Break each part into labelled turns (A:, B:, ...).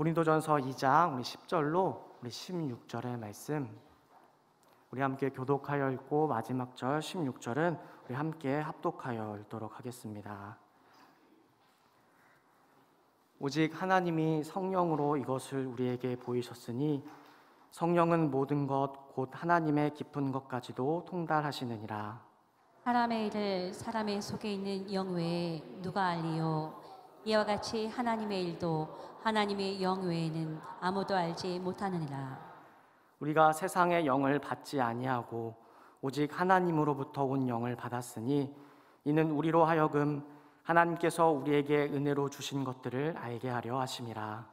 A: 고린도전서 2장 우리 10절로 우리 16절의 말씀 우리 함께 교독하여 읽고 마지막 절 16절은 우리 함께 합독하여 읽도록 하겠습니다. 오직 하나님이 성령으로 이것을 우리에게 보이셨으니 성령은 모든 것 곧 하나님의 깊은 것까지도 통달하시느니라.
B: 사람의 일을 사람의 속에 있는 영 외에 누가 알리요? 이와 같이 하나님의 일도 하나님의 영 외에는 아무도 알지 못하느니라.
A: 우리가 세상의 영을 받지 아니하고 오직 하나님으로부터 온 영을 받았으니 이는 우리로 하여금 하나님께서 우리에게 은혜로 주신 것들을 알게 하려 하심이라.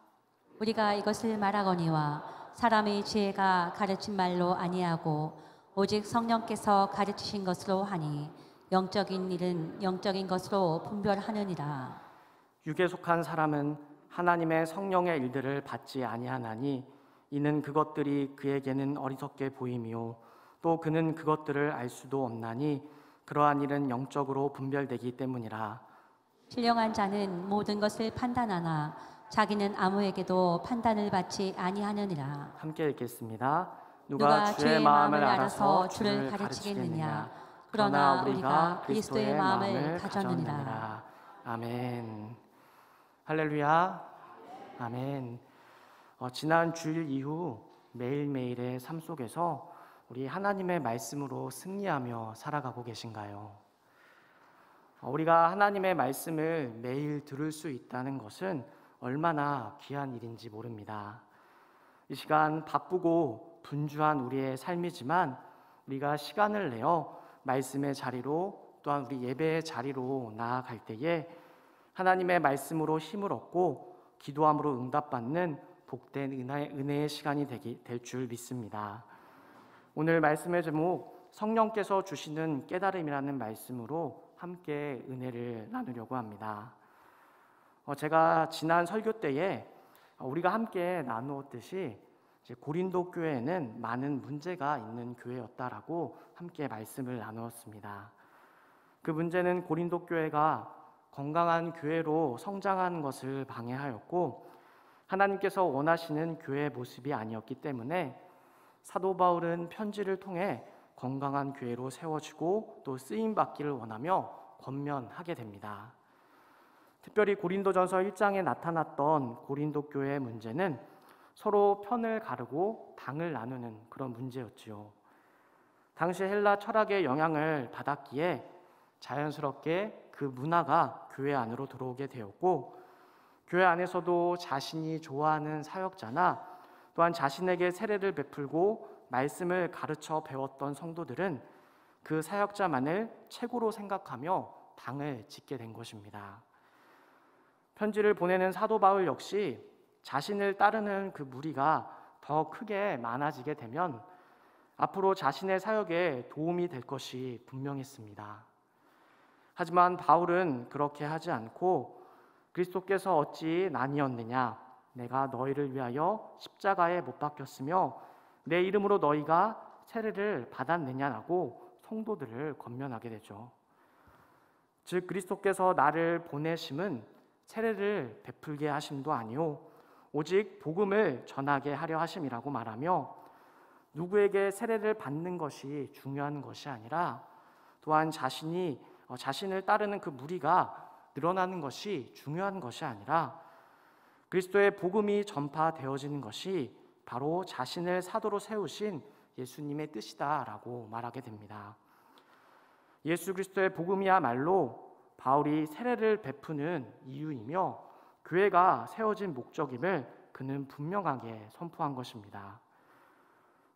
B: 우리가 이것을 말하거니와 사람의 지혜가 가르친 말로 아니하고 오직 성령께서 가르치신 것으로 하니 영적인 일은 영적인 것으로 분별하느니라.
A: 육에 속한 사람은 하나님의 성령의 일들을 받지 아니하나니 이는 그것들이 그에게는 어리석게 보임이요 또 그는 그것들을 알 수도 없나니 그러한 일은 영적으로 분별되기 때문이라.
B: 신령한 자는 모든 것을 판단하나 자기는 아무에게도 판단을 받지 아니하느니라.
A: 함께 읽겠습니다. 누가 주의 마음을 알아서 주를 가르치겠느냐? 그러나 우리가 그리스도의 마음을 가졌느니라. 아멘. 할렐루야. 아멘. 지난 주일 이후 매일매일의 삶 속에서 우리 하나님의 말씀으로 승리하며 살아가고 계신가요? 우리가 하나님의 말씀을 매일 들을 수 있다는 것은 얼마나 귀한 일인지 모릅니다. 이 시간 바쁘고 분주한 우리의 삶이지만 우리가 시간을 내어 말씀의 자리로 또한 우리 예배의 자리로 나아갈 때에 하나님의 말씀으로 힘을 얻고 기도함으로 응답받는 복된 은혜의 시간이 될 줄 믿습니다. 오늘 말씀의 제목 성령께서 주시는 깨달음이라는 말씀으로 함께 은혜를 나누려고 합니다. 제가 지난 설교 때에 우리가 함께 나누었듯이 고린도 교회에는 많은 문제가 있는 교회였다라고 함께 말씀을 나누었습니다. 그 문제는 고린도 교회가 건강한 교회로 성장하는 것을 방해하였고 하나님께서 원하시는 교회의 모습이 아니었기 때문에 사도 바울은 편지를 통해 건강한 교회로 세워지고 또 쓰임받기를 원하며 권면하게 됩니다. 특별히 고린도전서 1장에 나타났던 고린도 교회의 문제는 서로 편을 가르고 당을 나누는 그런 문제였지요. 당시 헬라 철학의 영향을 받았기에 자연스럽게 그 문화가 교회 안으로 들어오게 되었고 교회 안에서도 자신이 좋아하는 사역자나 또한 자신에게 세례를 베풀고 말씀을 가르쳐 배웠던 성도들은 그 사역자만을 최고로 생각하며 당을 짓게 된 것입니다. 편지를 보내는 사도 바울 역시 자신을 따르는 그 무리가 더 크게 많아지게 되면 앞으로 자신의 사역에 도움이 될 것이 분명했습니다. 하지만 바울은 그렇게 하지 않고 그리스도께서 어찌 나뉘었느냐? 내가 너희를 위하여 십자가에 못 박혔으며 내 이름으로 너희가 세례를 받았느냐라고 성도들을 권면하게 되죠. 즉 그리스도께서 나를 보내심은 세례를 베풀게 하심도 아니요 오직 복음을 전하게 하려 하심이라고 말하며 누구에게 세례를 받는 것이 중요한 것이 아니라 또한 자신을 따르는 그 무리가 늘어나는 것이 중요한 것이 아니라 그리스도의 복음이 전파되어지는 것이 바로 자신을 사도로 세우신 예수님의 뜻이다라고 말하게 됩니다. 예수 그리스도의 복음이야말로 바울이 세례를 베푸는 이유이며 교회가 세워진 목적임을 그는 분명하게 선포한 것입니다.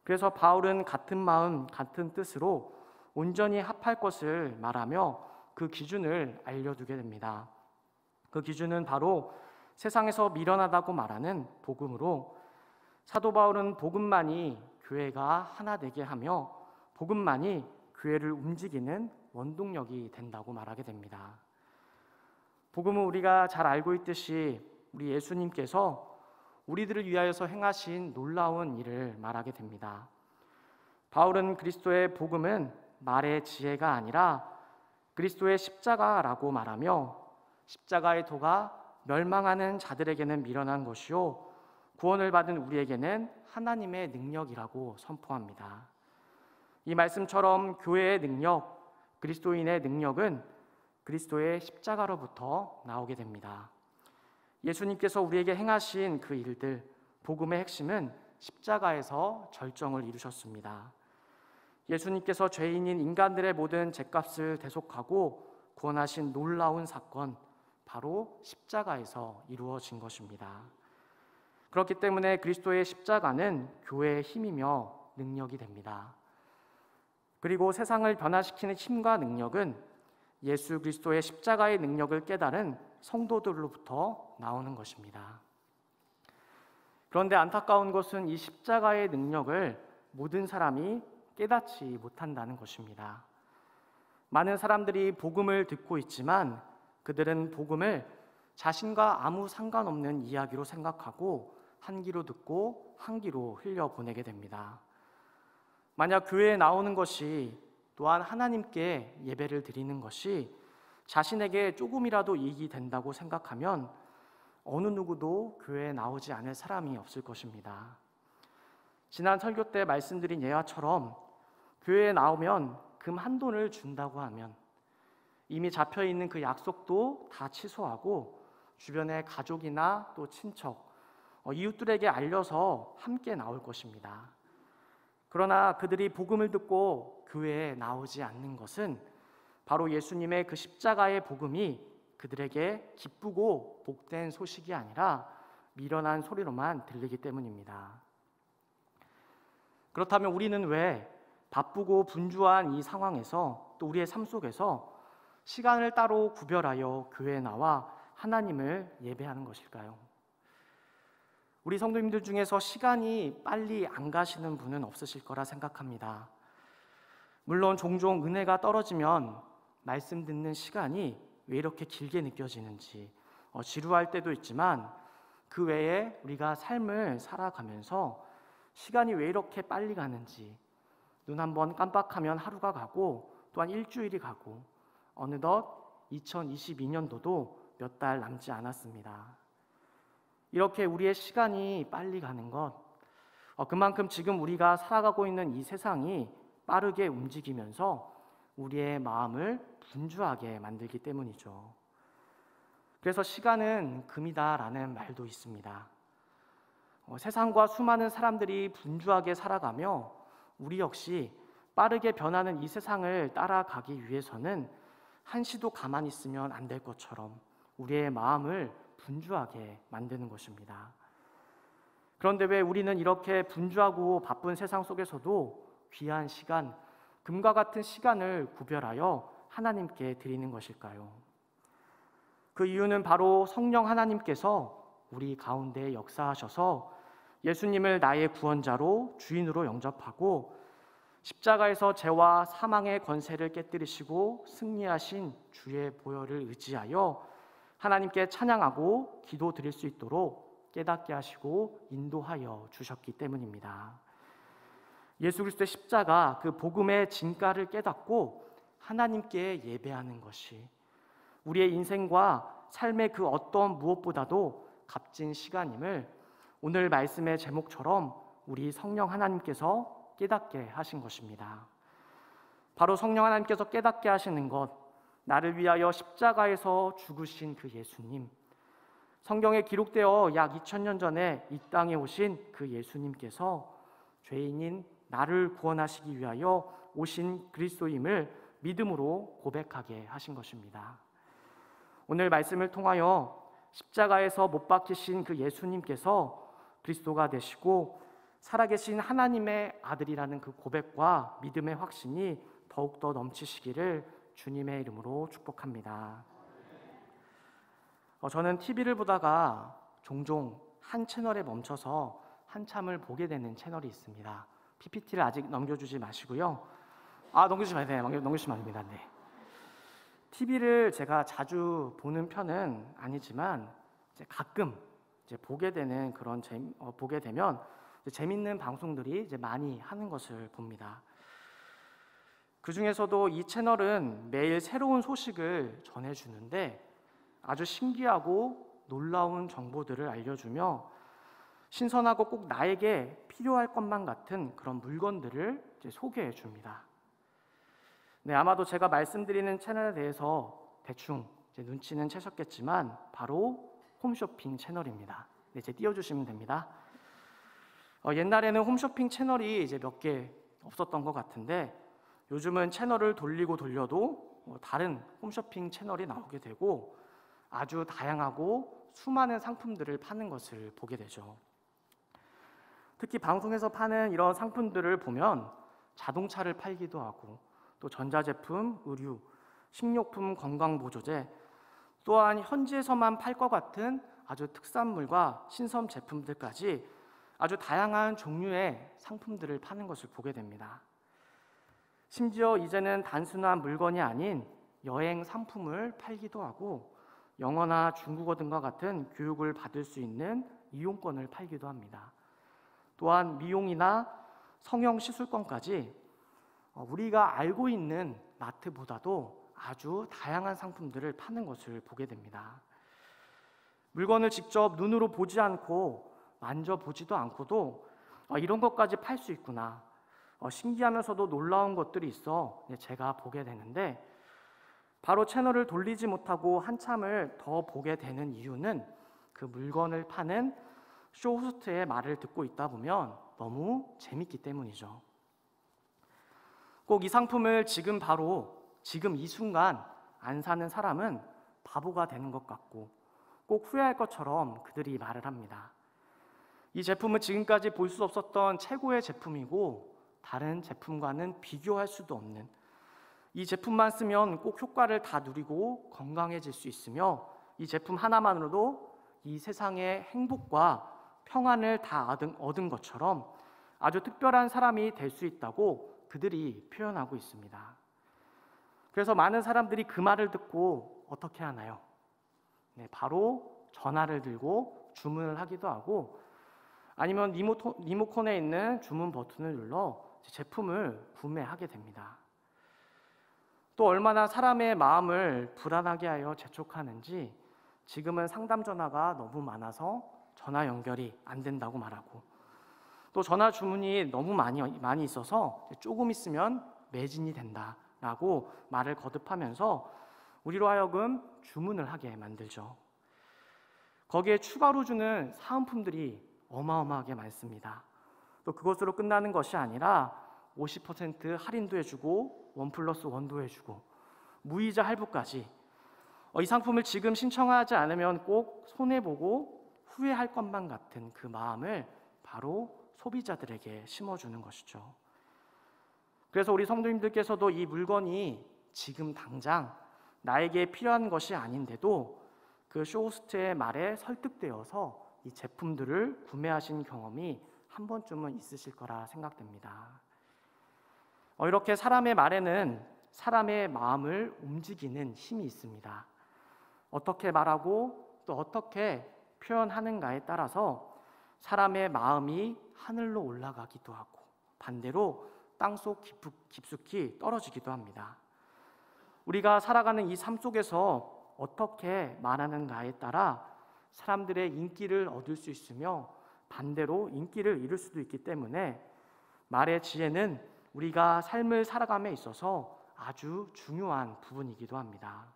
A: 그래서 바울은 같은 마음 같은 뜻으로 온전히 합할 것을 말하며 그 기준을 알려두게 됩니다. 그 기준은 바로 세상에서 미련하다고 말하는 복음으로 사도 바울은 복음만이 교회가 하나 되게 하며 복음만이 교회를 움직이는 원동력이 된다고 말하게 됩니다. 복음은 우리가 잘 알고 있듯이 우리 예수님께서 우리들을 위하여서 행하신 놀라운 일을 말하게 됩니다. 바울은 그리스도의 복음은 말의 지혜가 아니라 그리스도의 십자가라고 말하며 십자가의 도가 멸망하는 자들에게는 미련한 것이요 구원을 받은 우리에게는 하나님의 능력이라고 선포합니다. 이 말씀처럼 교회의 능력, 그리스도인의 능력은 그리스도의 십자가로부터 나오게 됩니다. 예수님께서 우리에게 행하신 그 일들, 복음의 핵심은 십자가에서 절정을 이루셨습니다. 예수님께서 죄인인 인간들의 모든 죄값을 대속하고 구원하신 놀라운 사건, 바로 십자가에서 이루어진 것입니다. 그렇기 때문에 그리스도의 십자가는 교회의 힘이며 능력이 됩니다. 그리고 세상을 변화시키는 힘과 능력은 예수 그리스도의 십자가의 능력을 깨달은 성도들로부터 나오는 것입니다. 그런데 안타까운 것은 이 십자가의 능력을 모든 사람이 깨닫지 못한다는 것입니다. 많은 사람들이 복음을 듣고 있지만 그들은 복음을 자신과 아무 상관없는 이야기로 생각하고 한 귀로 듣고 한 귀로 흘려보내게 됩니다. 만약 교회에 나오는 것이 또한 하나님께 예배를 드리는 것이 자신에게 조금이라도 이익이 된다고 생각하면 어느 누구도 교회에 나오지 않을 사람이 없을 것입니다. 지난 설교 때 말씀드린 예화처럼 교회에 나오면 금 한 돈을 준다고 하면 이미 잡혀있는 그 약속도 다 취소하고 주변의 가족이나 또 친척, 이웃들에게 알려서 함께 나올 것입니다. 그러나 그들이 복음을 듣고 교회에 나오지 않는 것은 바로 예수님의 그 십자가의 복음이 그들에게 기쁘고 복된 소식이 아니라 미련한 소리로만 들리기 때문입니다. 그렇다면 우리는 왜 바쁘고 분주한 이 상황에서 또 우리의 삶 속에서 시간을 따로 구별하여 교회에 나와 하나님을 예배하는 것일까요? 우리 성도님들 중에서 시간이 빨리 안 가시는 분은 없으실 거라 생각합니다. 물론 종종 은혜가 떨어지면 말씀 듣는 시간이 왜 이렇게 길게 느껴지는지 지루할 때도 있지만 그 외에 우리가 삶을 살아가면서 시간이 왜 이렇게 빨리 가는지 눈 한번 깜빡하면 하루가 가고 또한 일주일이 가고 어느덧 2022년도도 몇 달 남지 않았습니다. 이렇게 우리의 시간이 빨리 가는 것, 그만큼 지금 우리가 살아가고 있는 이 세상이 빠르게 움직이면서 우리의 마음을 분주하게 만들기 때문이죠. 그래서 시간은 금이다라는 말도 있습니다. 세상과 수많은 사람들이 분주하게 살아가며 우리 역시 빠르게 변하는 이 세상을 따라가기 위해서는 한시도 가만히 있으면 안 될 것처럼 우리의 마음을 분주하게 만드는 것입니다. 그런데 왜 우리는 이렇게 분주하고 바쁜 세상 속에서도 귀한 시간, 금과 같은 시간을 구별하여 하나님께 드리는 것일까요? 그 이유는 바로 성령 하나님께서 우리 가운데 역사하셔서 예수님을 나의 구원자로 주인으로 영접하고 십자가에서 죄와 사망의 권세를 깨뜨리시고 승리하신 주의 보혈을 의지하여 하나님께 찬양하고 기도 드릴 수 있도록 깨닫게 하시고 인도하여 주셨기 때문입니다. 예수 그리스도의 십자가, 그 복음의 진가를 깨닫고 하나님께 예배하는 것이 우리의 인생과 삶의 그 어떤 무엇보다도 값진 시간임을 오늘 말씀의 제목처럼 우리 성령 하나님께서 깨닫게 하신 것입니다. 바로 성령 하나님께서 깨닫게 하시는 것, 나를 위하여 십자가에서 죽으신 그 예수님, 성경에 기록되어 약 2000년 전에 이 땅에 오신 그 예수님께서 죄인인 나를 구원하시기 위하여 오신 그리스도임을 믿음으로 고백하게 하신 것입니다. 오늘 말씀을 통하여 십자가에서 못 박히신 그 예수님께서 그리스도가 되시고 살아계신 하나님의 아들이라는 그 고백과 믿음의 확신이 더욱더 넘치시기를 주님의 이름으로 축복합니다. 저는 TV를 보다가 종종 한 채널에 멈춰서 한참을 보게 되는 채널이 있습니다. PPT를 아직 넘겨주지 마시고요. 넘겨주시면 안 돼요. 넘겨주시면 안 됩니다. 네. TV를 제가 자주 보는 편은 아니지만 가끔 보게 되는 보게 되면 재밌는 방송들이 많이 하는 것을 봅니다. 그 중에서도 이 채널은 매일 새로운 소식을 전해주는데 아주 신기하고 놀라운 정보들을 알려주며 신선하고 꼭 나에게 필요할 것만 같은 그런 물건들을 이제 소개해 줍니다. 네, 아마도 제가 말씀드리는 채널에 대해서 대충 이제 눈치는 채셨겠지만 바로 홈쇼핑 채널입니다. 네, 이제 띄워주시면 됩니다. 옛날에는 홈쇼핑 채널이 이제 몇 개 없었던 것 같은데 요즘은 채널을 돌리고 돌려도 다른 홈쇼핑 채널이 나오게 되고 아주 다양하고 수많은 상품들을 파는 것을 보게 되죠. 특히 방송에서 파는 이런 상품들을 보면 자동차를 팔기도 하고 또 전자제품, 의류, 식료품, 건강보조제, 또한 현지에서만 팔 것 같은 아주 특산물과 신선 제품들까지 아주 다양한 종류의 상품들을 파는 것을 보게 됩니다. 심지어 이제는 단순한 물건이 아닌 여행 상품을 팔기도 하고 영어나 중국어 등과 같은 교육을 받을 수 있는 이용권을 팔기도 합니다. 또한 미용이나 성형 시술권까지 우리가 알고 있는 마트보다도 아주 다양한 상품들을 파는 것을 보게 됩니다. 물건을 직접 눈으로 보지 않고 만져보지도 않고도 이런 것까지 팔 수 있구나, 신기하면서도 놀라운 것들이 있어 제가 보게 되는데, 바로 채널을 돌리지 못하고 한참을 더 보게 되는 이유는 그 물건을 파는 쇼호스트의 말을 듣고 있다 보면 너무 재밌기 때문이죠. 꼭 이 상품을 지금 바로 지금 이 순간 안 사는 사람은 바보가 되는 것 같고 꼭 후회할 것처럼 그들이 말을 합니다. 이 제품은 지금까지 볼 수 없었던 최고의 제품이고 다른 제품과는 비교할 수도 없는, 이 제품만 쓰면 꼭 효과를 다 누리고 건강해질 수 있으며 이 제품 하나만으로도 이 세상의 행복과 평안을 다 얻은 것처럼 아주 특별한 사람이 될 수 있다고 그들이 표현하고 있습니다. 그래서 많은 사람들이 그 말을 듣고 어떻게 하나요? 네, 바로 전화를 들고 주문을 하기도 하고 아니면 리모컨에 있는 주문 버튼을 눌러 제품을 구매하게 됩니다. 또 얼마나 사람의 마음을 불안하게 하여 재촉하는지 지금은 상담 전화가 너무 많아서 전화 연결이 안 된다고 말하고 또 전화 주문이 너무 많이 있어서 조금 있으면 매진이 된다라고 말을 거듭하면서 우리로 하여금 주문을 하게 만들죠. 거기에 추가로 주는 사은품들이 어마어마하게 많습니다. 또 그것으로 끝나는 것이 아니라 50% 할인도 해주고 1+1도 해주고 무이자 할부까지, 이 상품을 지금 신청하지 않으면 꼭 손해보고 후회할 것만 같은 그 마음을 바로 소비자들에게 심어주는 것이죠. 그래서 우리 성도님들께서도 이 물건이 지금 당장 나에게 필요한 것이 아닌데도 그 쇼호스트의 말에 설득되어서 이 제품들을 구매하신 경험이 한 번쯤은 있으실 거라 생각됩니다. 이렇게 사람의 말에는 사람의 마음을 움직이는 힘이 있습니다. 어떻게 말하고 또 어떻게 표현하는가에 따라서 사람의 마음이 하늘로 올라가기도 하고 반대로 땅속 깊숙이 떨어지기도 합니다. 우리가 살아가는 이 삶 속에서 어떻게 말하는가에 따라 사람들의 인기를 얻을 수 있으며 반대로 인기를 잃을 수도 있기 때문에 말의 지혜는 우리가 삶을 살아감에 있어서 아주 중요한 부분이기도 합니다.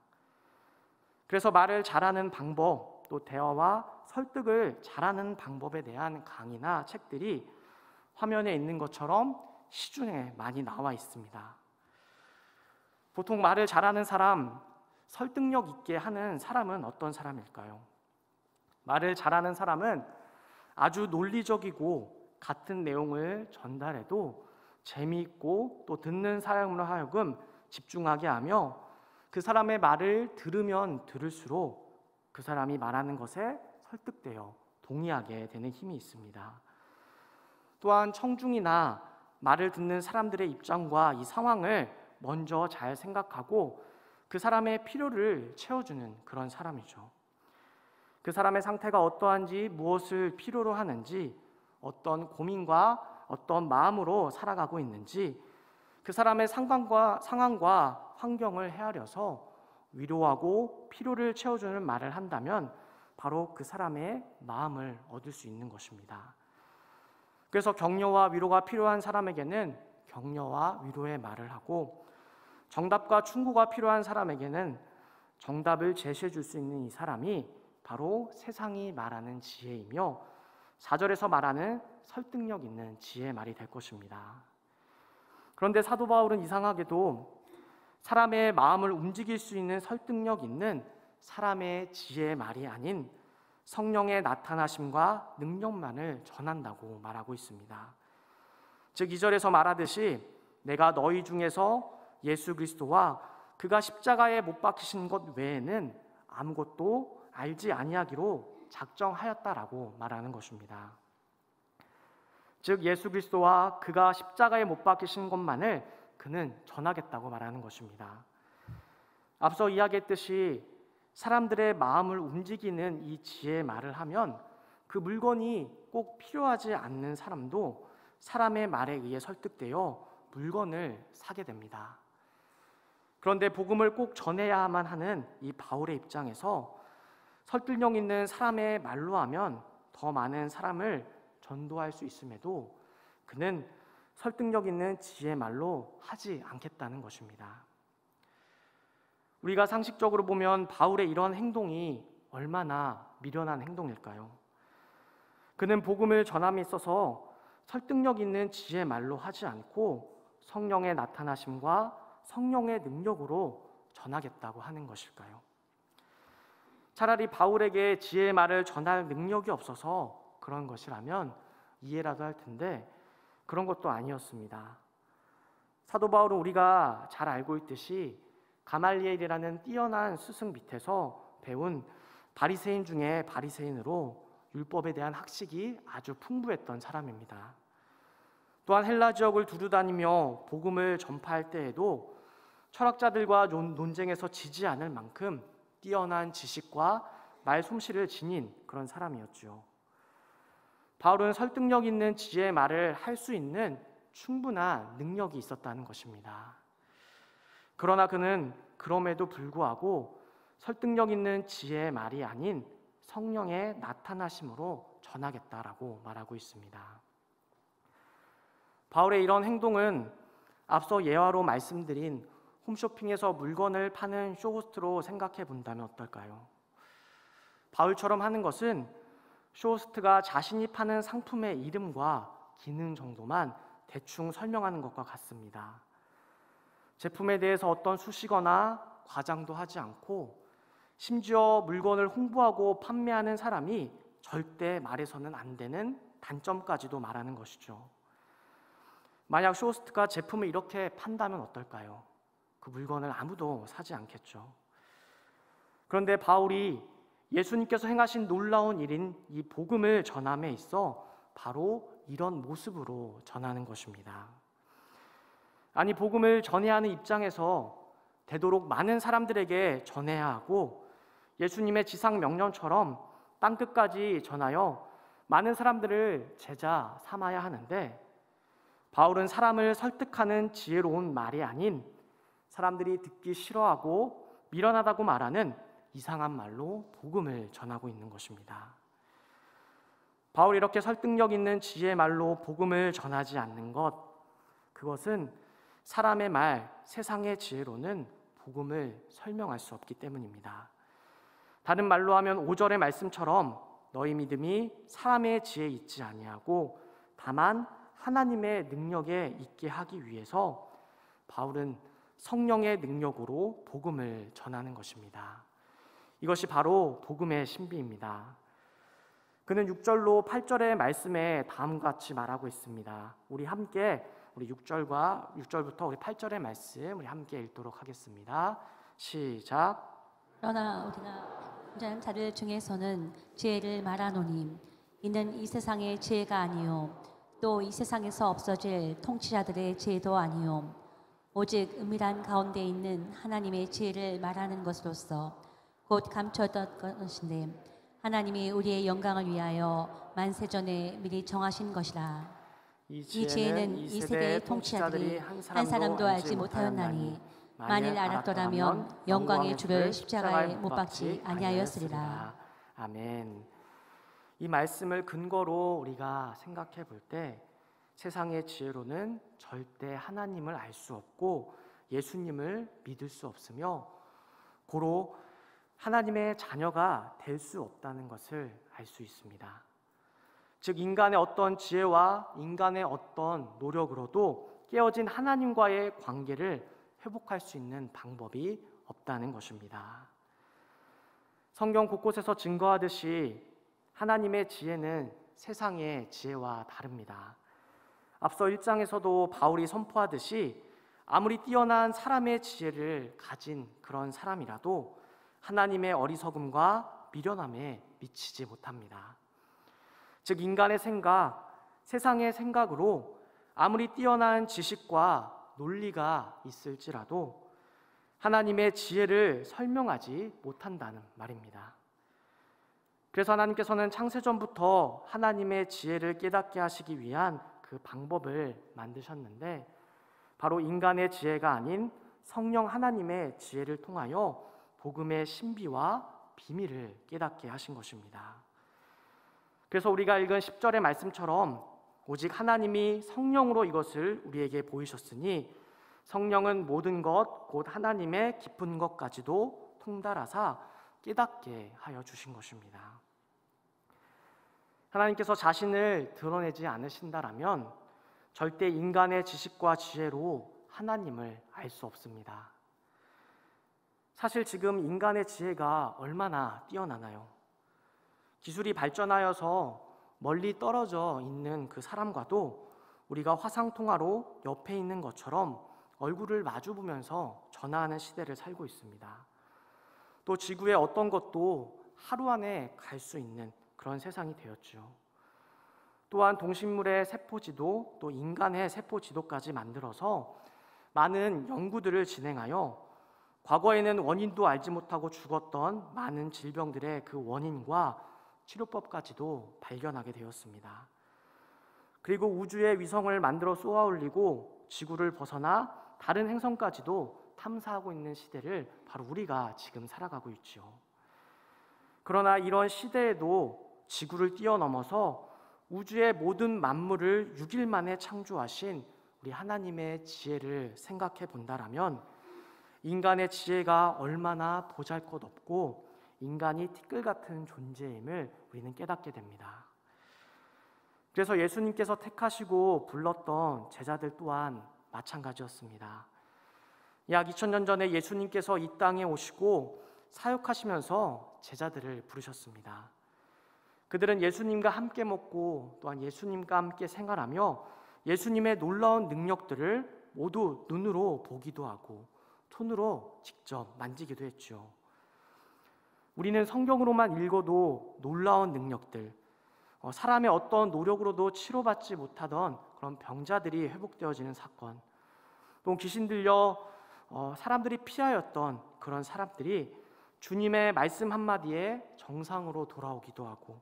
A: 그래서 말을 잘하는 방법, 또 대화와 설득을 잘하는 방법에 대한 강의나 책들이 화면에 있는 것처럼 시중에 많이 나와 있습니다. 보통 말을 잘하는 사람, 설득력 있게 하는 사람은 어떤 사람일까요? 말을 잘하는 사람은 아주 논리적이고 같은 내용을 전달해도 재미있고 또 듣는 사람으로 하여금 집중하게 하며 그 사람의 말을 들으면 들을수록 그 사람이 말하는 것에 설득되어 동의하게 되는 힘이 있습니다. 또한 청중이나 말을 듣는 사람들의 입장과 이 상황을 먼저 잘 생각하고 그 사람의 필요를 채워주는 그런 사람이죠. 그 사람의 상태가 어떠한지, 무엇을 필요로 하는지, 어떤 고민과 어떤 마음으로 살아가고 있는지 그 사람의 상황과 환경을 헤아려서 위로하고 필요를 채워주는 말을 한다면 바로 그 사람의 마음을 얻을 수 있는 것입니다. 그래서 격려와 위로가 필요한 사람에게는 격려와 위로의 말을 하고, 정답과 충고가 필요한 사람에게는 정답을 제시해 줄 수 있는 이 사람이 바로 세상이 말하는 지혜이며 4절에서 말하는 설득력 있는 지혜의 말이 될 것입니다. 그런데 사도 바울은 이상하게도 사람의 마음을 움직일 수 있는 설득력 있는 사람의 지혜의 말이 아닌 성령의 나타나심과 능력만을 전한다고 말하고 있습니다. 즉 2절에서 말하듯이 내가 너희 중에서 예수 그리스도와 그가 십자가에 못 박히신 것 외에는 아무것도 알지 아니하기로 작정하였다라고 말하는 것입니다. 즉 예수 그리스도와 그가 십자가에 못 박히신 것만을 그는 전하겠다고 말하는 것입니다. 앞서 이야기했듯이 사람들의 마음을 움직이는 이 지혜의 말을 하면 그 물건이 꼭 필요하지 않는 사람도 사람의 말에 의해 설득되어 물건을 사게 됩니다. 그런데 복음을 꼭 전해야만 하는 이 바울의 입장에서 설득력 있는 사람의 말로 하면 더 많은 사람을 전도할 수 있음에도 그는 설득력 있는 지혜의 말로 하지 않겠다는 것입니다. 우리가 상식적으로 보면 바울의 이런 행동이 얼마나 미련한 행동일까요? 그는 복음을 전함에 있어서 설득력 있는 지혜의 말로 하지 않고 성령의 나타나심과 성령의 능력으로 전하겠다고 하는 것일까요? 차라리 바울에게 지혜의 말을 전할 능력이 없어서 그런 것이라면 이해라도 할 텐데 그런 것도 아니었습니다. 사도 바울은 우리가 잘 알고 있듯이 가말리엘이라는 뛰어난 스승 밑에서 배운 바리새인 중에 바리새인으로 율법에 대한 학식이 아주 풍부했던 사람입니다. 또한 헬라 지역을 두루 다니며 복음을 전파할 때에도 철학자들과 논쟁에서 지지 않을 만큼 뛰어난 지식과 말솜씨를 지닌 그런 사람이었죠. 바울은 설득력 있는 지혜의 말을 할 수 있는 충분한 능력이 있었다는 것입니다. 그러나 그는 그럼에도 불구하고 설득력 있는 지혜의 말이 아닌 성령의 나타나심으로 전하겠다라고 말하고 있습니다. 바울의 이런 행동은 앞서 예화로 말씀드린 홈쇼핑에서 물건을 파는 쇼호스트로 생각해 본다면 어떨까요? 바울처럼 하는 것은 쇼호스트가 자신이 파는 상품의 이름과 기능 정도만 대충 설명하는 것과 같습니다. 제품에 대해서 어떤 수식어나 과장도 하지 않고 심지어 물건을 홍보하고 판매하는 사람이 절대 말해서는 안 되는 단점까지도 말하는 것이죠. 만약 쇼호스트가 제품을 이렇게 판다면 어떨까요? 그 물건을 아무도 사지 않겠죠. 그런데 바울이 예수님께서 행하신 놀라운 일인 이 복음을 전함에 있어 바로 이런 모습으로 전하는 것입니다. 아니 복음을 전해야 하는 입장에서 되도록 많은 사람들에게 전해야 하고 예수님의 지상 명령처럼 땅끝까지 전하여 많은 사람들을 제자 삼아야 하는데 바울은 사람을 설득하는 지혜로운 말이 아닌 사람들이 듣기 싫어하고 미련하다고 말하는 이상한 말로 복음을 전하고 있는 것입니다. 바울이 이렇게 설득력 있는 지혜의 말로 복음을 전하지 않는 것, 그것은 사람의 말, 세상의 지혜로는 복음을 설명할 수 없기 때문입니다. 다른 말로 하면 5절의 말씀처럼 너희 믿음이 사람의 지혜에 있지 아니하고 다만 하나님의 능력에 있게 하기 위해서 바울은 성령의 능력으로 복음을 전하는 것입니다. 이것이 바로 복음의 신비입니다. 그는 6절로 8절의 말씀에 다음과 같이 말하고 있습니다. 우리 함께 우리 6절부터 우리 8절의 말씀 우리 함께 읽도록 하겠습니다. 시작.
B: 그러나 우리가 혼자는 자들 중에서는 지혜를 말하노니 이는 이 세상의 지혜가 아니요 또 이 세상에서 없어질 통치자들의 지혜도 아니요 오직 은밀한 가운데 있는 하나님의 지혜를 말하는 것으로서 곧 감춰졌던 것인데 하나님이 우리의 영광을 위하여 만세전에 미리 정하신 것이라. 이 지혜는 이 세대의 통치자들이 한 사람도 알지 못하였나니 만일 알았더라면 영광의 주를 십자가에 못 박지 아니하였으리라.
A: 아멘. 이 말씀을 근거로 우리가 생각해 볼 때 세상의 지혜로는 절대 하나님을 알 수 없고 예수님을 믿을 수 없으며 고로 하나님의 자녀가 될 수 없다는 것을 알 수 있습니다. 즉 인간의 어떤 지혜와 인간의 어떤 노력으로도 깨어진 하나님과의 관계를 회복할 수 있는 방법이 없다는 것입니다. 성경 곳곳에서 증거하듯이 하나님의 지혜는 세상의 지혜와 다릅니다. 앞서 1장에서도 바울이 선포하듯이 아무리 뛰어난 사람의 지혜를 가진 그런 사람이라도 하나님의 어리석음과 미련함에 미치지 못합니다. 즉 인간의 생각, 세상의 생각으로 아무리 뛰어난 지식과 논리가 있을지라도 하나님의 지혜를 설명하지 못한다는 말입니다. 그래서 하나님께서는 창세전부터 하나님의 지혜를 깨닫게 하시기 위한 그 방법을 만드셨는데 바로 인간의 지혜가 아닌 성령 하나님의 지혜를 통하여 복음의 신비와 비밀을 깨닫게 하신 것입니다. 그래서 우리가 읽은 10절의 말씀처럼 오직 하나님이 성령으로 이것을 우리에게 보이셨으니 성령은 모든 것 곧 하나님의 깊은 것까지도 통달하사 깨닫게 하여 주신 것입니다. 하나님께서 자신을 드러내지 않으신다라면 절대 인간의 지식과 지혜로 하나님을 알 수 없습니다. 사실 지금 인간의 지혜가 얼마나 뛰어나나요? 기술이 발전하여서 멀리 떨어져 있는 그 사람과도 우리가 화상통화로 옆에 있는 것처럼 얼굴을 마주보면서 전화하는 시대를 살고 있습니다. 또 지구의 어떤 것도 하루 안에 갈 수 있는 그런 세상이 되었죠. 또한 동식물의 세포지도 또 인간의 세포지도까지 만들어서 많은 연구들을 진행하여 과거에는 원인도 알지 못하고 죽었던 많은 질병들의 그 원인과 치료법까지도 발견하게 되었습니다. 그리고 우주에 위성을 만들어 쏘아 올리고 지구를 벗어나 다른 행성까지도 탐사하고 있는 시대를 바로 우리가 지금 살아가고 있죠. 그러나 이런 시대에도 지구를 뛰어넘어서 우주의 모든 만물을 6일 만에 창조하신 우리 하나님의 지혜를 생각해 본다라면 인간의 지혜가 얼마나 보잘것없고 인간이 티끌 같은 존재임을 우리는 깨닫게 됩니다. 그래서 예수님께서 택하시고 불렀던 제자들 또한 마찬가지였습니다. 약 2000년 전에 예수님께서 이 땅에 오시고 사역하시면서 제자들을 부르셨습니다. 그들은 예수님과 함께 먹고 또한 예수님과 함께 생활하며 예수님의 놀라운 능력들을 모두 눈으로 보기도 하고 손으로 직접 만지기도 했죠. 우리는 성경으로만 읽어도 놀라운 능력들, 사람의 어떤 노력으로도 치료받지 못하던 그런 병자들이 회복되어지는 사건, 또 귀신 들려 사람들이 피하였던 그런 사람들이 주님의 말씀 한마디에 정상으로 돌아오기도 하고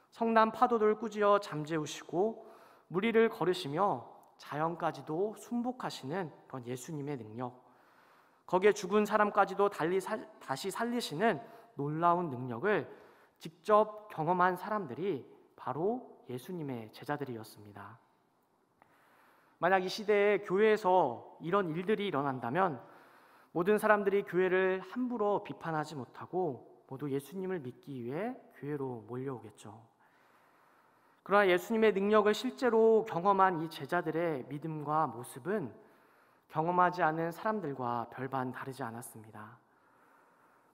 A: 성난 파도를 꾸짖어 잠재우시고 무리를 걸으시며 자연까지도 순복하시는 그런 예수님의 능력, 거기에 죽은 사람까지도 다시 살리시는 놀라운 능력을 직접 경험한 사람들이 바로 예수님의 제자들이었습니다. 만약 이 시대에 교회에서 이런 일들이 일어난다면 모든 사람들이 교회를 함부로 비판하지 못하고 모두 예수님을 믿기 위해 교회로 몰려오겠죠. 그러나 예수님의 능력을 실제로 경험한 이 제자들의 믿음과 모습은 경험하지 않은 사람들과 별반 다르지 않았습니다.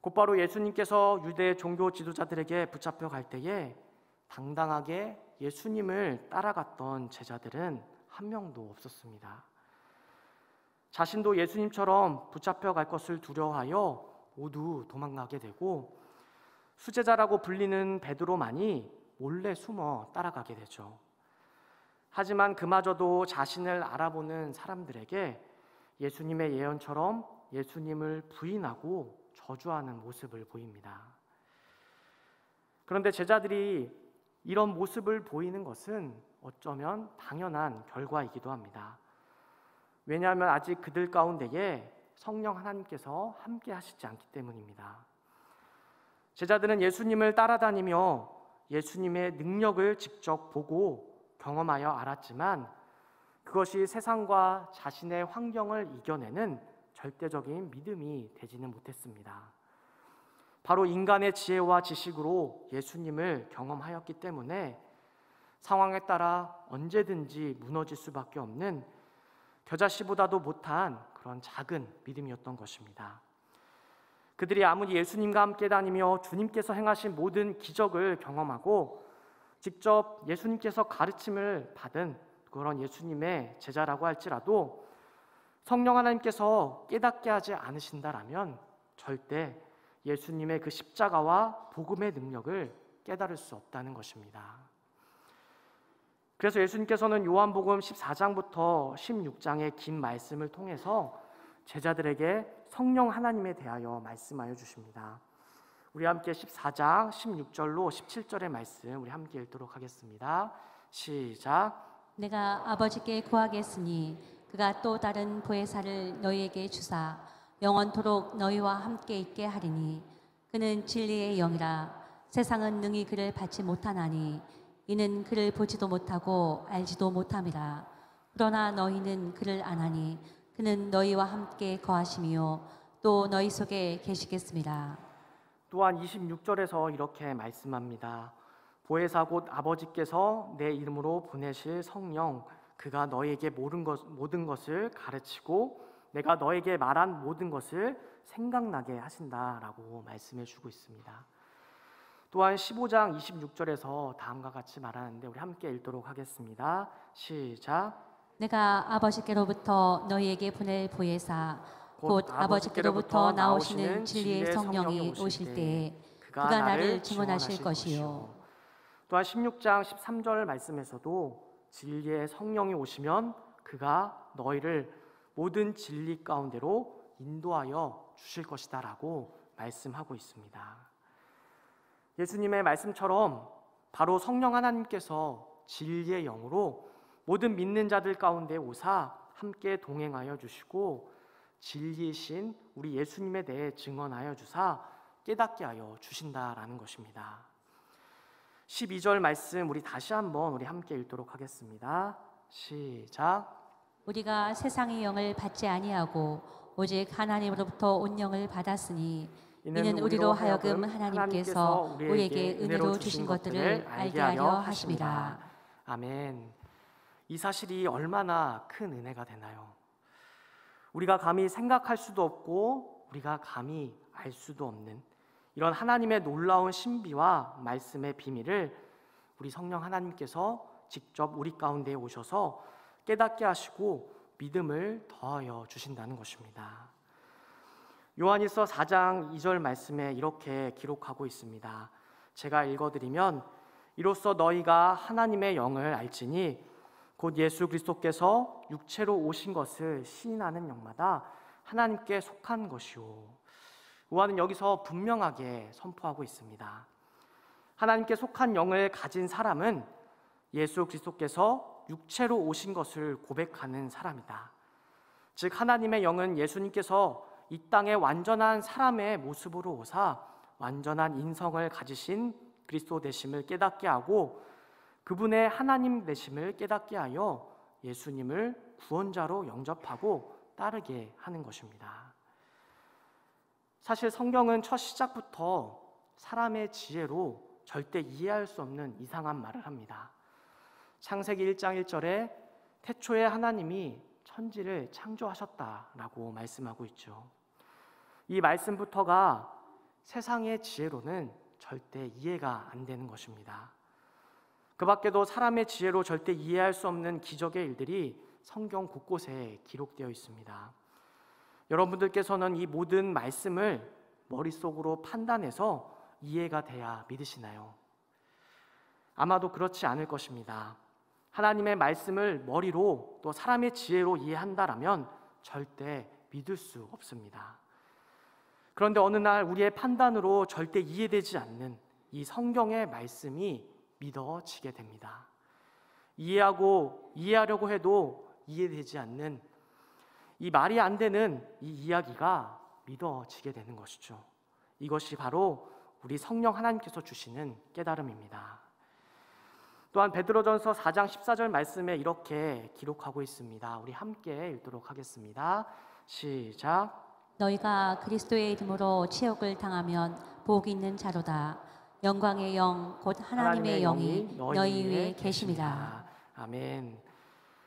A: 곧바로 예수님께서 유대 종교 지도자들에게 붙잡혀 갈 때에 당당하게 예수님을 따라갔던 제자들은 한 명도 없었습니다. 자신도 예수님처럼 붙잡혀 갈 것을 두려워하여 모두 도망가게 되고 수제자라고 불리는 베드로만이 몰래 숨어 따라가게 되죠. 하지만 그마저도 자신을 알아보는 사람들에게 예수님의 예언처럼 예수님을 부인하고 저주하는 모습을 보입니다. 그런데 제자들이 이런 모습을 보이는 것은 어쩌면 당연한 결과이기도 합니다. 왜냐하면 아직 그들 가운데에 성령 하나님께서 함께 하시지 않기 때문입니다. 제자들은 예수님을 따라다니며 예수님의 능력을 직접 보고 경험하여 알았지만 그것이 세상과 자신의 환경을 이겨내는 절대적인 믿음이 되지는 못했습니다. 바로 인간의 지혜와 지식으로 예수님을 경험하였기 때문에 상황에 따라 언제든지 무너질 수밖에 없는 겨자씨보다도 못한 그런 작은 믿음이었던 것입니다. 그들이 아무리 예수님과 함께 다니며 주님께서 행하신 모든 기적을 경험하고 직접 예수님께서 가르침을 받은 그런 예수님의 제자라고 할지라도 성령 하나님께서 깨닫게 하지 않으신다라면 절대 예수님의 그 십자가와 복음의 능력을 깨달을 수 없다는 것입니다. 그래서 예수님께서는 요한복음 14장부터 16장의 긴 말씀을 통해서 제자들에게 성령 하나님에 대하여 말씀하여 주십니다. 우리 함께 14장 16절로 17절의 말씀 우리 함께 읽도록 하겠습니다. 시작.
B: 내가 아버지께 구하겠으니 그가 또 다른 보혜사를 너희에게 주사 영원토록 너희와 함께 있게 하리니 그는 진리의 영이라. 세상은 능히 그를 받지 못하나니 이는 그를 보지도 못하고 알지도 못함이라. 그러나 너희는 그를 아나니 그는 너희와 함께 거하심이요 또 너희 속에 계시겠습니다.
A: 또한 26절에서 이렇게 말씀합니다. 보혜사 곧 아버지께서 내 이름으로 보내실 성령 그가 너희에게 모든 것을 가르치고 내가 너에게 말한 모든 것을 생각나게 하신다라고 말씀해 주고 있습니다. 또한 15장 26절에서 다음과 같이 말하는데 우리 함께 읽도록 하겠습니다. 시작.
B: 내가 아버지께로부터 너희에게 보낼 보혜사 곧 아버지께로부터 나오시는 진리의 성령이 오실 때에 그가 나를 증언하실 것이요.
A: 또한 16장 13절 말씀에서도 진리의 성령이 오시면 그가 너희를 모든 진리 가운데로 인도하여 주실 것이다 라고 말씀하고 있습니다. 예수님의 말씀처럼 바로 성령 하나님께서 진리의 영으로 모든 믿는 자들 가운데 오사 함께 동행하여 주시고 진리이신 우리 예수님에 대해 증언하여 주사 깨닫게 하여 주신다라는 것입니다. 12절 말씀 우리 다시 한번 우리 함께 읽도록 하겠습니다. 시작.
B: 우리가 세상의 영을 받지 아니하고 오직 하나님으로부터 온 영을 받았으니 이는 우리로 하여금 하나님께서 우리에게 은혜로 주신 것들을 알게 하려 하심이라.
A: 아멘. 이 사실이 얼마나 큰 은혜가 되나요? 우리가 감히 생각할 수도 없고 우리가 감히 알 수도 없는 이런 하나님의 놀라운 신비와 말씀의 비밀을 우리 성령 하나님께서 직접 우리 가운데 오셔서 깨닫게 하시고 믿음을 더하여 주신다는 것입니다. 요한일서 4장 2절 말씀에 이렇게 기록하고 있습니다. 제가 읽어드리면 이로써 너희가 하나님의 영을 알지니 곧 예수 그리스도께서 육체로 오신 것을 시인하는 영마다 하나님께 속한 것이요. 요한은 여기서 분명하게 선포하고 있습니다. 하나님께 속한 영을 가진 사람은 예수 그리스도께서 육체로 오신 것을 고백하는 사람이다. 즉 하나님의 영은 예수님께서 이 땅에 완전한 사람의 모습으로 오사 완전한 인성을 가지신 그리스도 되심을 깨닫게 하고 그분의 하나님 되심을 깨닫게 하여 예수님을 구원자로 영접하고 따르게 하는 것입니다. 사실 성경은 첫 시작부터 사람의 지혜로 절대 이해할 수 없는 이상한 말을 합니다. 창세기 1장 1절에 태초에 하나님이 천지를 창조하셨다라고 말씀하고 있죠. 이 말씀부터가 세상의 지혜로는 절대 이해가 안 되는 것입니다. 그 밖에도 사람의 지혜로 절대 이해할 수 없는 기적의 일들이 성경 곳곳에 기록되어 있습니다. 여러분들께서는 이 모든 말씀을 머릿속으로 판단해서 이해가 돼야 믿으시나요? 아마도 그렇지 않을 것입니다. 하나님의 말씀을 머리로 또 사람의 지혜로 이해한다라면 절대 믿을 수 없습니다. 그런데 어느 날 우리의 판단으로 절대 이해되지 않는 이 성경의 말씀이 믿어지게 됩니다. 이해하려고 해도 이해되지 않는 이 말이 안 되는 이 이야기가 믿어지게 되는 것이죠. 이것이 바로 우리 성령 하나님께서 주시는 깨달음입니다. 또한 베드로전서 4장 14절 말씀에 이렇게 기록하고 있습니다. 우리 함께 읽도록 하겠습니다. 시작.
B: 너희가 그리스도의 이름으로 치욕을 당하면 복 있는 자로다. 영광의 영 곧 하나님의 영이 너희 위에 계심이라.
A: 아멘.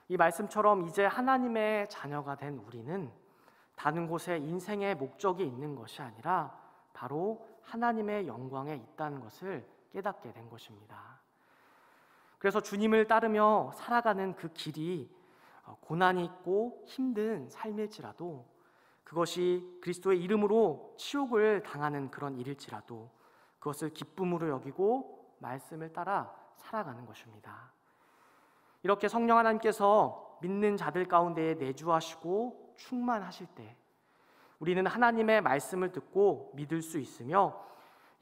A: 이 말씀처럼 이제 하나님의 자녀가 된 우리는 다른 곳에 인생의 목적이 있는 것이 아니라 바로 하나님의 영광에 있다는 것을 깨닫게 된 것입니다. 그래서 주님을 따르며 살아가는 그 길이 고난이 있고 힘든 삶일지라도, 그것이 그리스도의 이름으로 치욕을 당하는 그런 일일지라도 그것을 기쁨으로 여기고 말씀을 따라 살아가는 것입니다. 이렇게 성령 하나님께서 믿는 자들 가운데에 내주하시고 충만하실 때 우리는 하나님의 말씀을 듣고 믿을 수 있으며,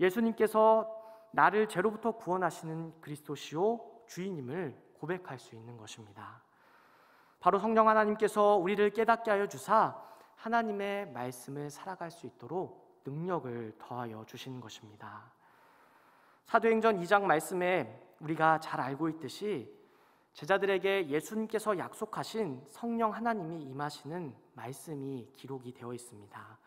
A: 예수님께서 나를 죄로부터 구원하시는 그리스도시요 주인님을 고백할 수 있는 것입니다. 바로 성령 하나님께서 우리를 깨닫게 하여 주사 하나님의 말씀을 살아갈 수 있도록 능력을 더하여 주시는 것입니다. 사도행전 2장 말씀에 우리가 잘 알고 있듯이 제자들에게 예수님께서 약속하신 성령 하나님이 임하시는 말씀이 기록이 되어 있습니다.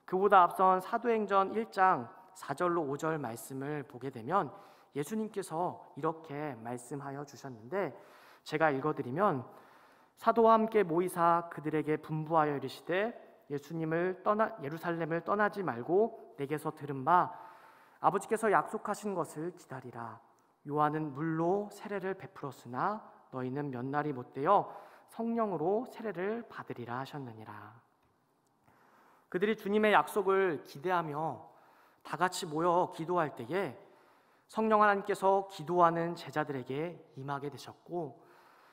A: 그보다 앞선 사도행전 1장 4절로 5절 말씀을 보게 되면 예수님께서 이렇게 말씀하여 주셨는데, 제가 읽어드리면, 사도와 함께 모이사 그들에게 분부하여 이르시되 예루살렘을 떠나지 말고 내게서 들은 바 아버지께서 약속하신 것을 기다리라. 요한은 물로 세례를 베풀었으나 너희는 몇 날이 못되어 성령으로 세례를 받으리라 하셨느니라. 그들이 주님의 약속을 기대하며 다 같이 모여 기도할 때에 성령 하나님께서 기도하는 제자들에게 임하게 되셨고,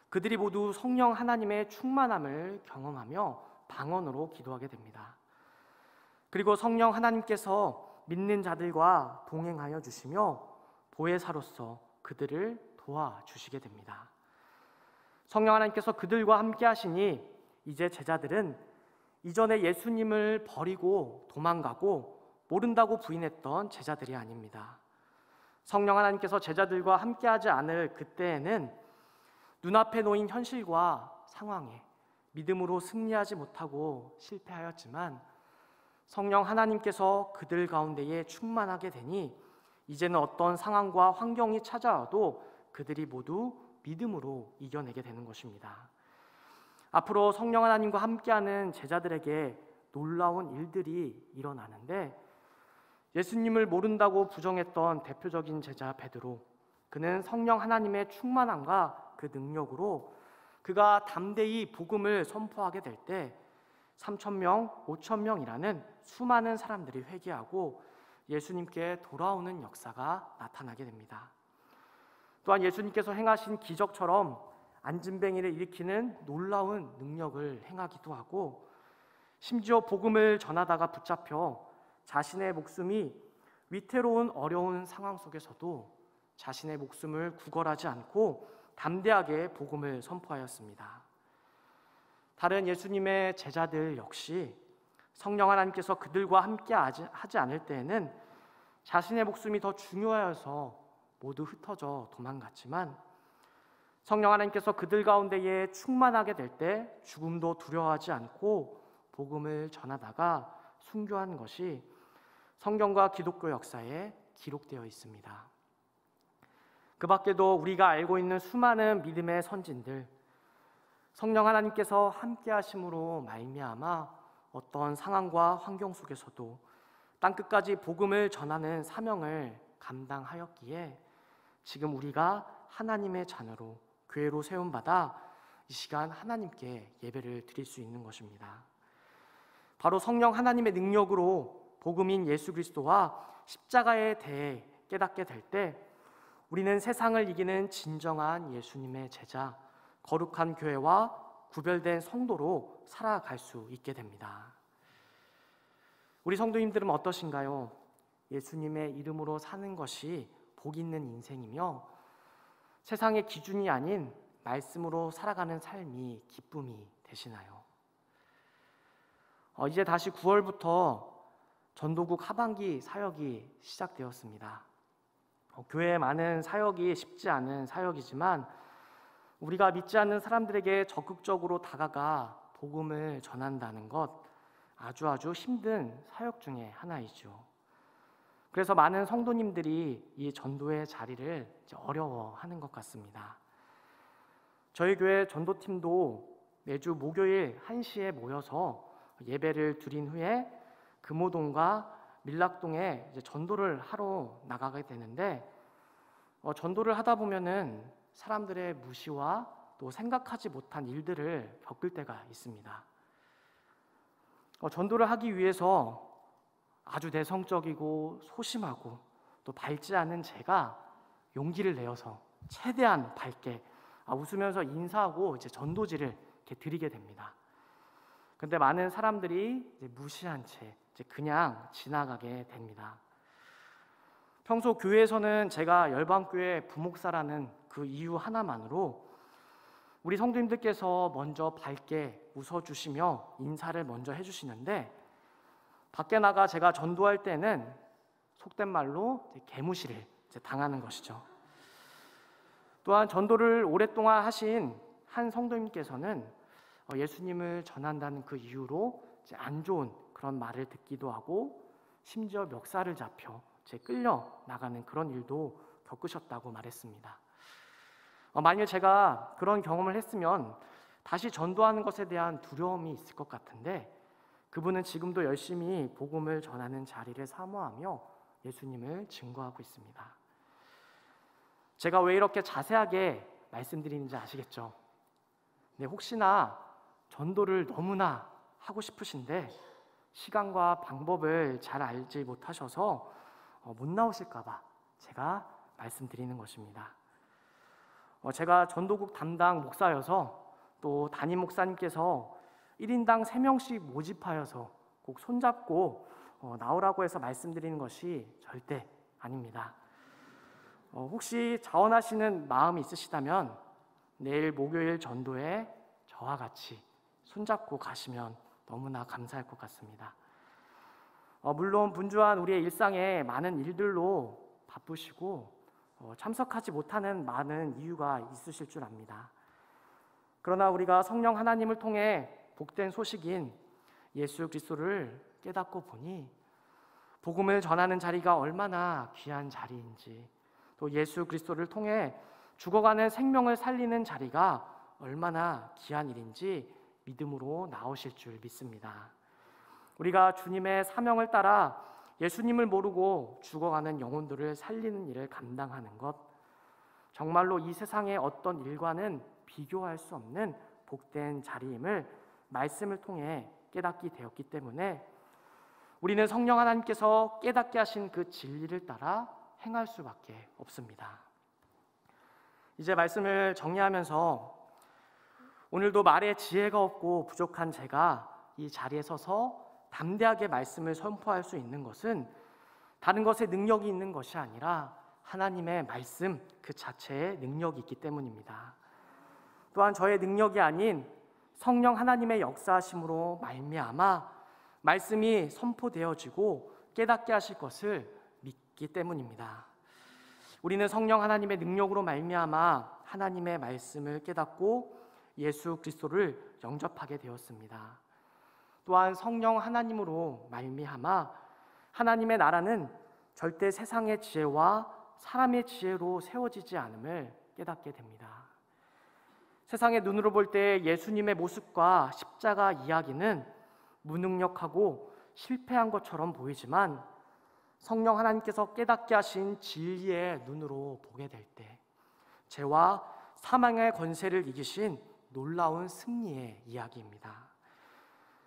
A: 그들이 모두 성령 하나님의 충만함을 경험하며 방언으로 기도하게 됩니다. 그리고 성령 하나님께서 믿는 자들과 동행하여 주시며 보혜사로서 그들을 도와주시게 됩니다. 성령 하나님께서 그들과 함께 하시니 이제 제자들은 이전에 예수님을 버리고 도망가고 모른다고 부인했던 제자들이 아닙니다. 성령 하나님께서 제자들과 함께하지 않을 그때에는 눈앞에 놓인 현실과 상황에 믿음으로 승리하지 못하고 실패하였지만, 성령 하나님께서 그들 가운데에 충만하게 되니 이제는 어떤 상황과 환경이 찾아와도 그들이 모두 믿음으로 이겨내게 되는 것입니다. 앞으로 성령 하나님과 함께하는 제자들에게 놀라운 일들이 일어나는데, 예수님을 모른다고 부정했던 대표적인 제자 베드로, 그는 성령 하나님의 충만함과 그 능력으로 그가 담대히 복음을 선포하게 될 때 3,000명, 5,000명이라는 수많은 사람들이 회개하고 예수님께 돌아오는 역사가 나타나게 됩니다. 또한 예수님께서 행하신 기적처럼 안진뱅이를 일으키는 놀라운 능력을 행하기도 하고, 심지어 복음을 전하다가 붙잡혀 자신의 목숨이 위태로운 어려운 상황 속에서도 자신의 목숨을 구걸하지 않고 담대하게 복음을 선포하였습니다. 다른 예수님의 제자들 역시 성령 하나님께서 그들과 함께 하지 않을 때에는 자신의 목숨이 더 중요하여서 모두 흩어져 도망갔지만, 성령 하나님께서 그들 가운데에 충만하게 될 때 죽음도 두려워하지 않고 복음을 전하다가 순교한 것이 성경과 기독교 역사에 기록되어 있습니다. 그 밖에도 우리가 알고 있는 수많은 믿음의 선진들, 성령 하나님께서 함께 하심으로 말미암아 어떤 상황과 환경 속에서도 땅끝까지 복음을 전하는 사명을 감당하였기에 지금 우리가 하나님의 자녀로 교회로 세움받아 이 시간 하나님께 예배를 드릴 수 있는 것입니다. 바로 성령 하나님의 능력으로 복음인 예수 그리스도와 십자가에 대해 깨닫게 될 때 우리는 세상을 이기는 진정한 예수님의 제자, 거룩한 교회와 구별된 성도로 살아갈 수 있게 됩니다. 우리 성도님들은 어떠신가요? 예수님의 이름으로 사는 것이 복 있는 인생이며 세상의 기준이 아닌 말씀으로 살아가는 삶이 기쁨이 되시나요? 이제 다시 9월부터 전도국 하반기 사역이 시작되었습니다. 교회에 많은 사역이 쉽지 않은 사역이지만 우리가 믿지 않는 사람들에게 적극적으로 다가가 복음을 전한다는 것 아주 힘든 사역 중에 하나이죠. 그래서 많은 성도님들이 이 전도의 자리를 어려워하는 것 같습니다. 저희 교회 전도팀도 매주 목요일 1시에 모여서 예배를 드린 후에 금호동과 밀락동에 전도를 하러 나가게 되는데 전도를 하다 보면은 사람들의 무시와 또 생각하지 못한 일들을 겪을 때가 있습니다. 전도를 하기 위해서 아주 내성적이고 소심하고 또 밝지 않은 제가 용기를 내어서 최대한 밝게 웃으면서 인사하고 전도지를 이렇게 드리게 됩니다. 근데 많은 사람들이 무시한 채 그냥 지나가게 됩니다. 평소 교회에서는 제가 열방교회 부목사라는 그 이유 하나만으로 우리 성도님들께서 먼저 밝게 웃어주시며 인사를 먼저 해주시는데 밖에 나가 제가 전도할 때는 속된 말로 개무시를 당하는 것이죠. 또한 전도를 오랫동안 하신 한 성도님께서는 예수님을 전한다는 그 이유로 안 좋은 그런 말을 듣기도 하고 심지어 멱살을 잡혀 끌려 나가는 그런 일도 겪으셨다고 말했습니다. 만일 제가 그런 경험을 했으면 다시 전도하는 것에 대한 두려움이 있을 것 같은데 그분은 지금도 열심히 복음을 전하는 자리를 사모하며 예수님을 증거하고 있습니다. 제가 왜 이렇게 자세하게 말씀드리는지 아시겠죠? 네, 혹시나 전도를 너무나 하고 싶으신데 시간과 방법을 잘 알지 못하셔서 못 나오실까 봐 제가 말씀드리는 것입니다. 제가 전도국 담당 목사여서 또 담임 목사님께서 1인당 3명씩 모집하여서 꼭 손잡고 나오라고 해서 말씀드리는 것이 절대 아닙니다. 혹시 자원하시는 마음이 있으시다면 내일 목요일 전도에 저와 같이 손잡고 가시면 너무나 감사할 것 같습니다. 물론 분주한 우리의 일상에 많은 일들로 바쁘시고 참석하지 못하는 많은 이유가 있으실 줄 압니다. 그러나 우리가 성령 하나님을 통해 복된 소식인 예수 그리스도를 깨닫고 보니 복음을 전하는 자리가 얼마나 귀한 자리인지 또 예수 그리스도를 통해 죽어가는 생명을 살리는 자리가 얼마나 귀한 일인지 믿음으로 나오실 줄 믿습니다. 우리가 주님의 사명을 따라 예수님을 모르고 죽어가는 영혼들을 살리는 일을 감당하는 것 정말로 이 세상의 어떤 일과는 비교할 수 없는 복된 자리임을 말씀을 통해 깨닫게 되었기 때문에 우리는 성령 하나님께서 깨닫게 하신 그 진리를 따라 행할 수밖에 없습니다. 이제 말씀을 정리하면서 오늘도 말에 지혜가 없고 부족한 제가 이 자리에 서서 담대하게 말씀을 선포할 수 있는 것은 다른 것에 능력이 있는 것이 아니라 하나님의 말씀 그 자체에 능력이 있기 때문입니다. 또한 저의 능력이 아닌 성령 하나님의 역사하심으로 말미암아 말씀이 선포되어지고 깨닫게 하실 것을 믿기 때문입니다. 우리는 성령 하나님의 능력으로 말미암아 하나님의 말씀을 깨닫고 예수 그리스도를 영접하게 되었습니다. 또한 성령 하나님으로 말미암아 하나님의 나라는 절대 세상의 지혜와 사람의 지혜로 세워지지 않음을 깨닫게 됩니다. 세상의 눈으로 볼 때 예수님의 모습과 십자가 이야기는 무능력하고 실패한 것처럼 보이지만 성령 하나님께서 깨닫게 하신 진리의 눈으로 보게 될 때 죄와 사망의 권세를 이기신 놀라운 승리의 이야기입니다.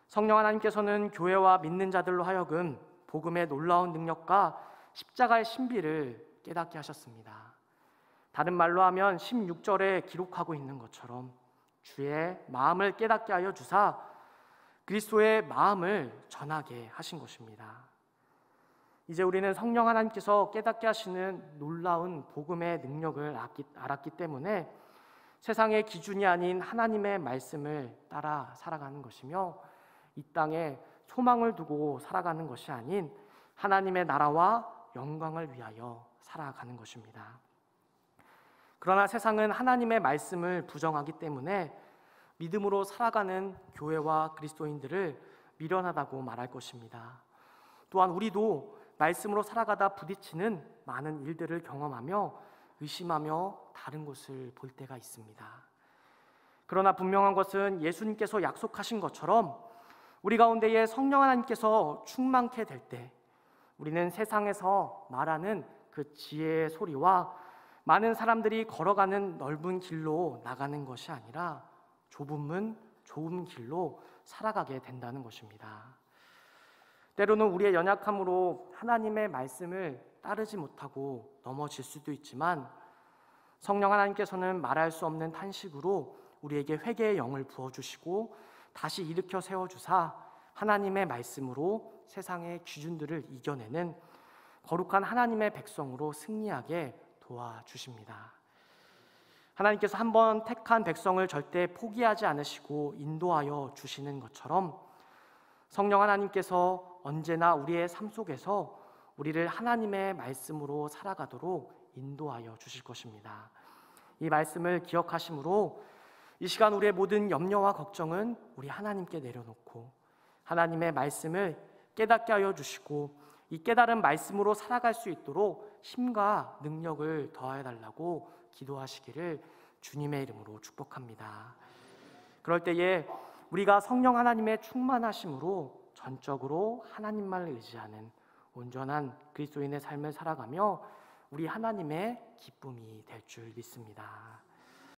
A: 성령 하나님께서는 교회와 믿는 자들로 하여금 복음의 놀라운 능력과 십자가의 신비를 깨닫게 하셨습니다. 다른 말로 하면 16절에 기록하고 있는 것처럼 주의 마음을 깨닫게 하여 주사 그리스도의 마음을 전하게 하신 것입니다. 이제 우리는 성령 하나님께서 깨닫게 하시는 놀라운 복음의 능력을 알았기 때문에 세상의 기준이 아닌 하나님의 말씀을 따라 살아가는 것이며 이 땅에 소망을 두고 살아가는 것이 아닌 하나님의 나라와 영광을 위하여 살아가는 것입니다. 그러나 세상은 하나님의 말씀을 부정하기 때문에 믿음으로 살아가는 교회와 그리스도인들을 미련하다고 말할 것입니다. 또한 우리도 말씀으로 살아가다 부딪히는 많은 일들을 경험하며 의심하며 다른 곳을 볼 때가 있습니다. 그러나 분명한 것은 예수님께서 약속하신 것처럼 우리 가운데에 성령 하나님께서 충만케 될 때 우리는 세상에서 말하는 그 지혜의 소리와 많은 사람들이 걸어가는 넓은 길로 나가는 것이 아니라 좁은 문, 좁은 길로 살아가게 된다는 것입니다. 때로는 우리의 연약함으로 하나님의 말씀을 따르지 못하고 넘어질 수도 있지만 성령 하나님께서는 말할 수 없는 탄식으로 우리에게 회개의 영을 부어주시고 다시 일으켜 세워주사 하나님의 말씀으로 세상의 기준들을 이겨내는 거룩한 하나님의 백성으로 승리하게 도와주십니다. 하나님께서 한번 택한 백성을 절대 포기하지 않으시고 인도하여 주시는 것처럼 성령 하나님께서 언제나 우리의 삶 속에서 우리를 하나님의 말씀으로 살아가도록 인도하여 주실 것입니다. 이 말씀을 기억하심으로 이 시간 우리의 모든 염려와 걱정은 우리 하나님께 내려놓고 하나님의 말씀을 깨닫게 하여 주시고 이 깨달은 말씀으로 살아갈 수 있도록 힘과 능력을 더하여 달라고 기도하시기를 주님의 이름으로 축복합니다. 그럴 때에 우리가 성령 하나님의 충만하심으로 전적으로 하나님만 의지하는 온전한 그리스도인의 삶을 살아가며 우리 하나님의 기쁨이 될 줄 믿습니다.